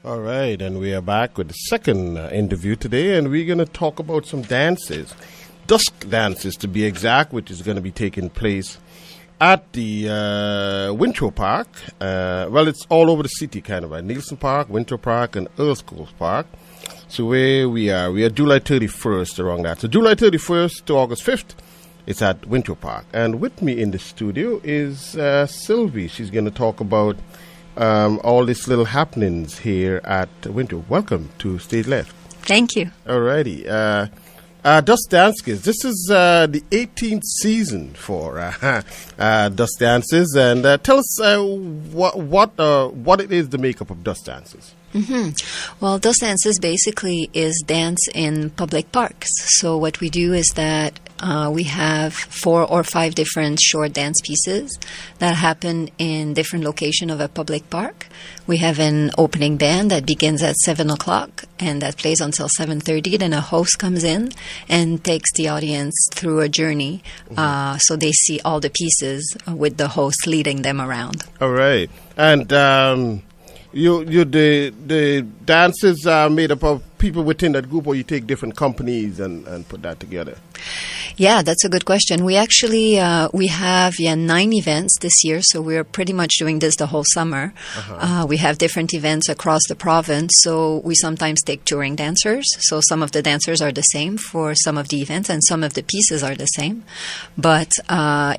All right, and we are back with the second interview today, and we're going to talk about some dances, Dusk dances to be exact, which is going to be taking place at the Winthrop Park. Well, it's all over the city, kind of, right? Nielsen Park, Winthrop Park, and Earls Coast Park. So where we are July 31st around that. So July 31st to August 5th, it's at Winthrop Park. And with me in the studio is Sylvie. She's going to talk about all these little happenings here at Winthrop. Welcome to StageLeft. Thank you. Alrighty. Dusk Dances. This is the 18th season for Dusk Dances. And tell us what it is, the makeup of Dusk Dances. Well, Dusk Dances basically is dance in public parks. So what we do is that we have 4 or 5 different short dance pieces that happen in different locations of a public park. We have an opening band that begins at 7 o'clock and that plays until 7:30. Then a host comes in and takes the audience through a journey. So they see all the pieces with the host leading them around. All right. And the dances are made up of people within that group, or you take different companies and put that together? Yeah, that's a good question. We actually we have 9 events this year, so we're pretty much doing this the whole summer. We have different events across the province, so we sometimes take touring dancers. So some of the dancers are the same for some of the events, and some of the pieces are the same. But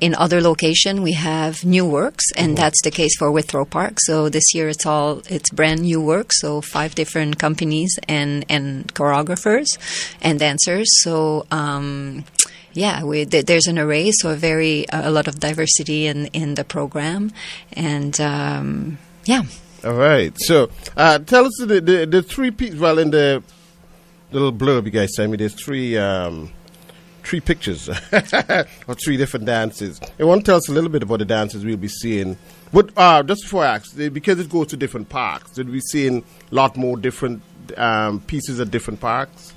in other locations, we have new works, and that's the case for Withrow Park. So this year it's brand new work, so 5 different companies and choreographers and dancers. So there's an array, so a lot of diversity in the program, and All right. So tell us the 3 pieces. Well, in the little blurb you guys sent me, there's 3 pictures or 3 different dances. You want to tell us a little bit about the dances we'll be seeing? But just before I ask, because it goes to different parks, did we seeing a lot more different pieces at different parks?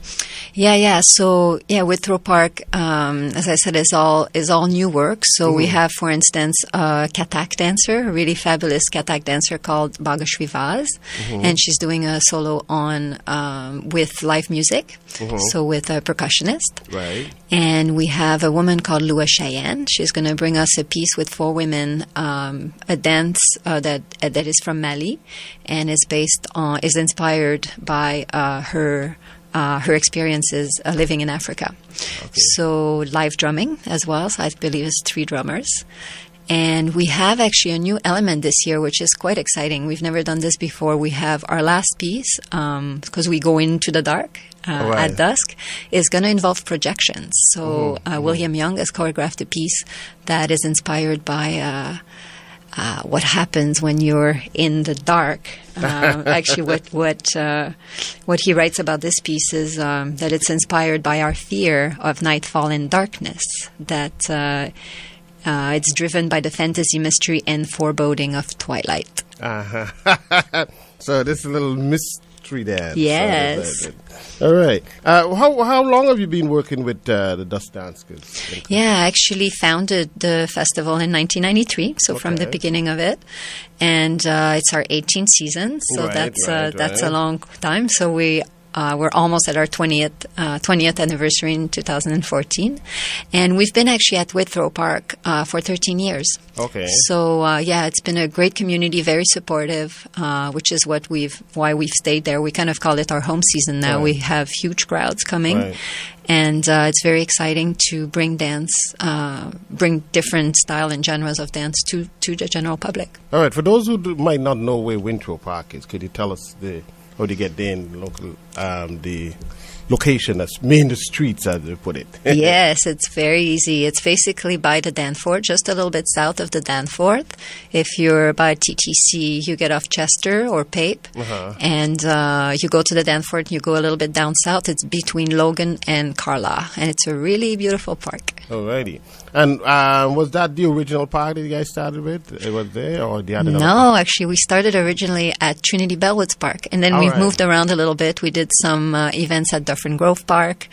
Yeah. So Withrow Park, as I said, is all new work. So we have, for instance, a Katak dancer, a really fabulous Katak dancer called Bagashwi Vaz, and she's doing a solo on with live music, so with a percussionist. Right. And we have a woman called Lua Cheyenne. She's going to bring us a piece with 4 women, a dance that is from Mali, and is inspired by her experiences living in Africa. Okay. So live drumming as well. So I believe it's 3 drummers. And we have actually a new element this year, which is quite exciting. We've never done this before. We have our last piece, because we go into the dark at dusk, is going to involve projections. So William Young has choreographed a piece that is inspired by what happens when you're in the dark. Actually, what he writes about this piece is that it's inspired by our fear of nightfall and darkness, that it's driven by the fantasy, mystery, and foreboding of twilight. So this is a little mystery dance. Yes. All right. How long have you been working with the Dusk Dances? Yeah, I actually founded the festival in 1993, so from the beginning of it. And it's our 18th season, so that's a long time. So we're almost at our 20th anniversary in 2014. And we've been actually at Withrow Park for 13 years. Okay. So, it's been a great community, very supportive, which is why we've stayed there. We kind of call it our home season now. Right. We have huge crowds coming. Right. And it's very exciting to bring different style and genres of dance to the general public. All right. For those who might not know where Winthrop Park is, could you tell us how to get there in the location that's main the streets, as they put it? Yes, it's very easy. It's basically by the Danforth, just a little bit south of the Danforth. If you're by TTC, you get off Chester or Pape, and you go to the Danforth, you go a little bit down south. It's between Logan and Carla, and it's a really beautiful park. Alrighty. And was that the original park that you guys started with? It was there, or the other? No, actually, we started originally at Trinity Bellwoods Park, and then we've moved around a little bit. We did some events at Dufferin Grove Park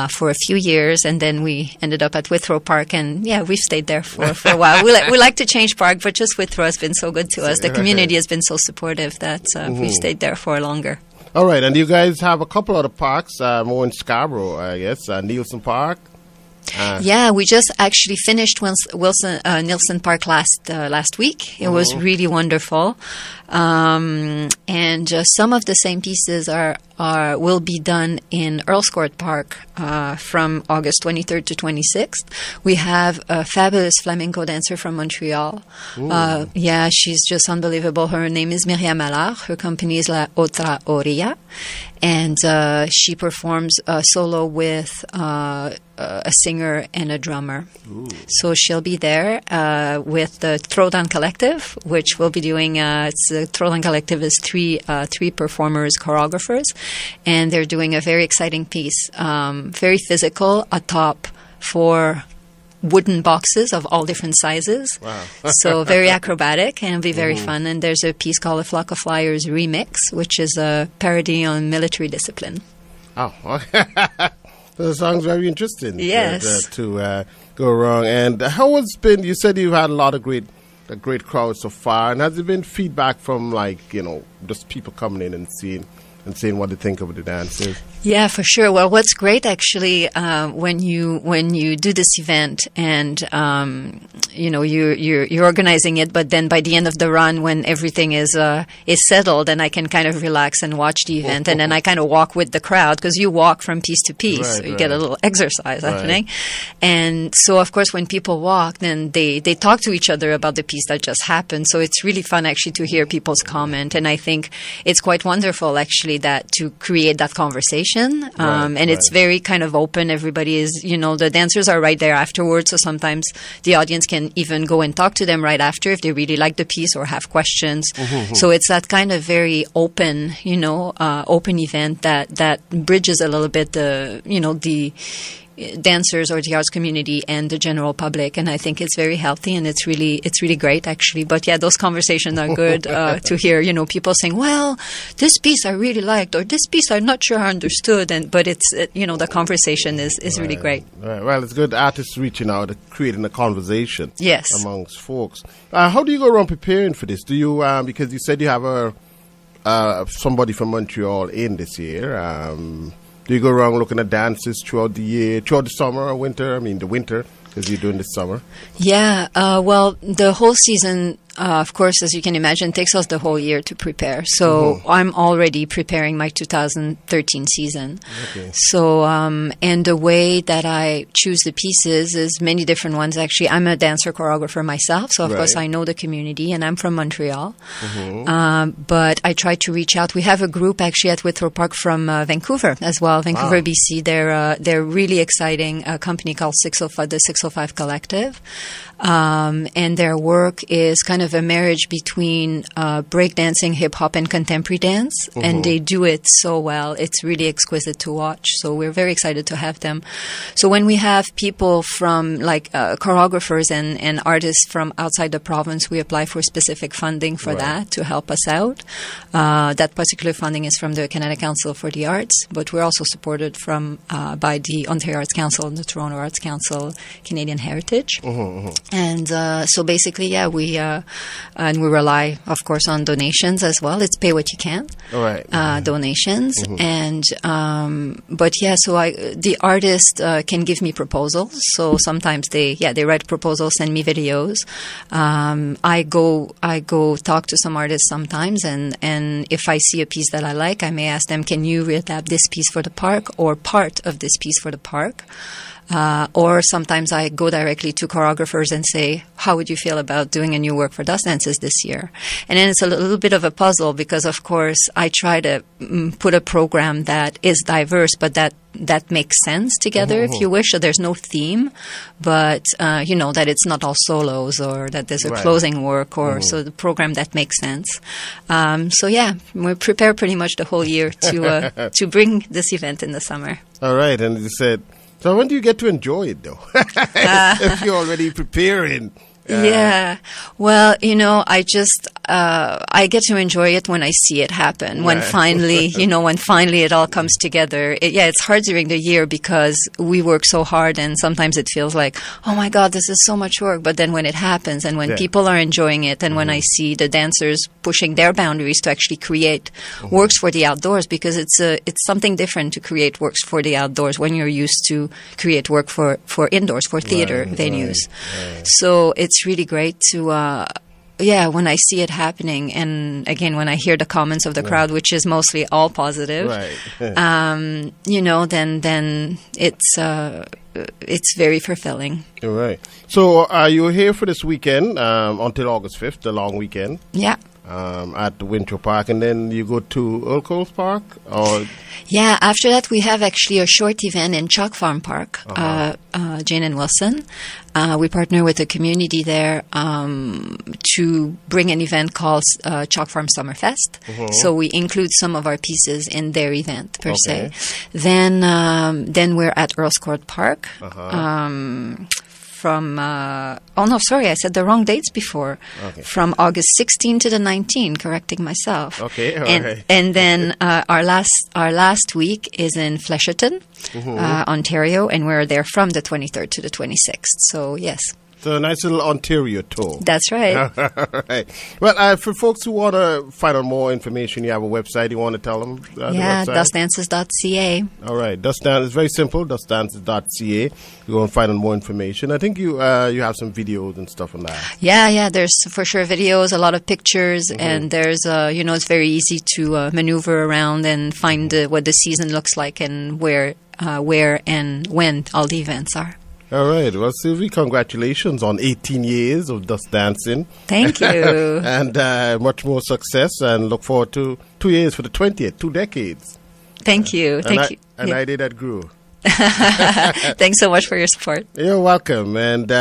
for a few years, and then we ended up at Withrow Park, and we've stayed there for a while. We like to change park, but just Withrow has been so good to us. The community has been so supportive that we've stayed there for longer. All right, and you guys have a couple other parks, more in Scarborough, I guess, Nielsen Park. We just actually finished Nielsen Park last week. It was really wonderful, and some of the same pieces will be done in Earls Court Park from August 23rd to 26th. We have a fabulous flamenco dancer from Montreal. She's just unbelievable. Her name is Myriam Allard. Her company is La Otra Orilla, and she performs solo with a singer and a drummer. So she'll be there with the Throwdown Collective, which will be doing. The Throwdown Collective is three performers, choreographers, and they're doing a very exciting piece, very physical, atop 4 wooden boxes of all different sizes. Wow. So very acrobatic, and it'll be very fun. And there's a piece called A Flock of Flyers Remix, which is a parody on military discipline. Oh, that sounds very interesting. Yes. To go wrong. And how has it been? You said you've had a lot of great crowd so far. And has there been feedback from, just people coming in and seeing what they think of the dances? Yeah, for sure. Well, what's great actually when you do this event and you're organizing it, but then by the end of the run, when everything is settled, and I can kind of relax and watch the event, and then I kind of walk with the crowd, because you walk from piece to piece, so you get a little exercise happening. And so, of course, when people walk, then they talk to each other about the piece that just happened. So it's really fun actually to hear people's comment, and I think it's quite wonderful actually that to create that conversation. And it's very kind of open. Everybody is, the dancers are right there afterwards. So sometimes the audience can even go and talk to them right after if they really like the piece or have questions. So it's that kind of very open, open event that bridges a little bit the dancers or the arts community and the general public, and I think it's very healthy, and it's really great actually. But those conversations are good to hear. People saying, "Well, this piece I really liked," or "This piece I'm not sure I understood," but it's the conversation is really great. Right. Well, it's good artists reaching out, creating a conversation. Yes. Amongst folks. How do you go around preparing for this? Do you because you said you have somebody from Montreal in this year? Do you go around looking at dances throughout the year, throughout the summer or winter? I mean, the winter, because you're doing this summer. Yeah. Well, the whole season, of course, as you can imagine, takes us the whole year to prepare. So I'm already preparing my 2013 season. Okay. So, and the way that I choose the pieces is many different ones. Actually, I'm a dancer choreographer myself. So, of course, I know the community, and I'm from Montreal. But I try to reach out. We have a group actually at Withrow Park from Vancouver as well, Vancouver, BC. They're really exciting, a company called 605, the 605 Collective. And their work is kind of a marriage between breakdancing, hip-hop, and contemporary dance. And they do it so well. It's really exquisite to watch. So we're very excited to have them. So when we have people from, choreographers and artists from outside the province, we apply for specific funding for that to help us out. That particular funding is from the Canada Council for the Arts, but we're also supported by the Ontario Arts Council and the Toronto Arts Council, Canadian Heritage. And so basically, we rely, of course, on donations as well. It's pay what you can. Donations. And the artist can give me proposals. So sometimes they write proposals, send me videos. I go talk to some artists sometimes, and if I see a piece that I like, I may ask them, can you readapt this piece for the park or part of this piece for the park? Or sometimes I go directly to choreographers and say, how would you feel about doing a new work for Dusk Dances this year? And then it's a little bit of a puzzle because, of course, I try to put a program that is diverse, but that makes sense together, if you wish. So there's no theme, but, that it's not all solos or that there's a closing work or so the program that makes sense. We prepare pretty much the whole year to bring this event in the summer. All right. And you said So when do you get to enjoy it, though? If you're already preparing. Yeah. Well, I just, I get to enjoy it when I see it happen. When finally, when finally it all comes together. It's hard during the year because we work so hard and sometimes it feels like, oh my God, this is so much work. But then when it happens and when people are enjoying it and when I see the dancers pushing their boundaries to actually create works for the outdoors, because it's something different to create works for the outdoors when you're used to create work for indoors, for theater venues. Right. So it's really great to, when I see it happening, and again, when I hear the comments of the crowd, which is mostly all positive, then it's very fulfilling. All right. So you're here for this weekend until August 5th, the long weekend. Yeah. At Winter Park, and then you go to Earl Coles Park? Or? Yeah, after that we have actually a short event in Chalk Farm Park, Jane and Wilson. We partner with the community there to bring an event called Chalk Farm Summerfest. So we include some of our pieces in their event, per se. Then we're at Earl's Court Park. From, I said the wrong dates before. From August 16 to the 19, correcting myself. Okay, all right. And then our last week is in Flesherton, Ontario, and we're there from the 23rd to the 26th. So, yes. So a nice little Ontario tour. That's right. Right. Well, for folks who want to find out more information, you have a website. You want to tell them? dustdances.ca. All right. Dust Dance is very simple. Dustdances.ca. You go and find out more information. I think you have some videos and stuff on that. Yeah. There's for sure videos, a lot of pictures, and there's it's very easy to maneuver around and find what the season looks like and where and when all the events are. All right. Well, Sylvie, congratulations on 18 years of Dust Dancing. Thank you. And much more success, and look forward to 2 years for the 20th, 2 decades. Thank you. And I did that grew. Thanks so much for your support. You're welcome. And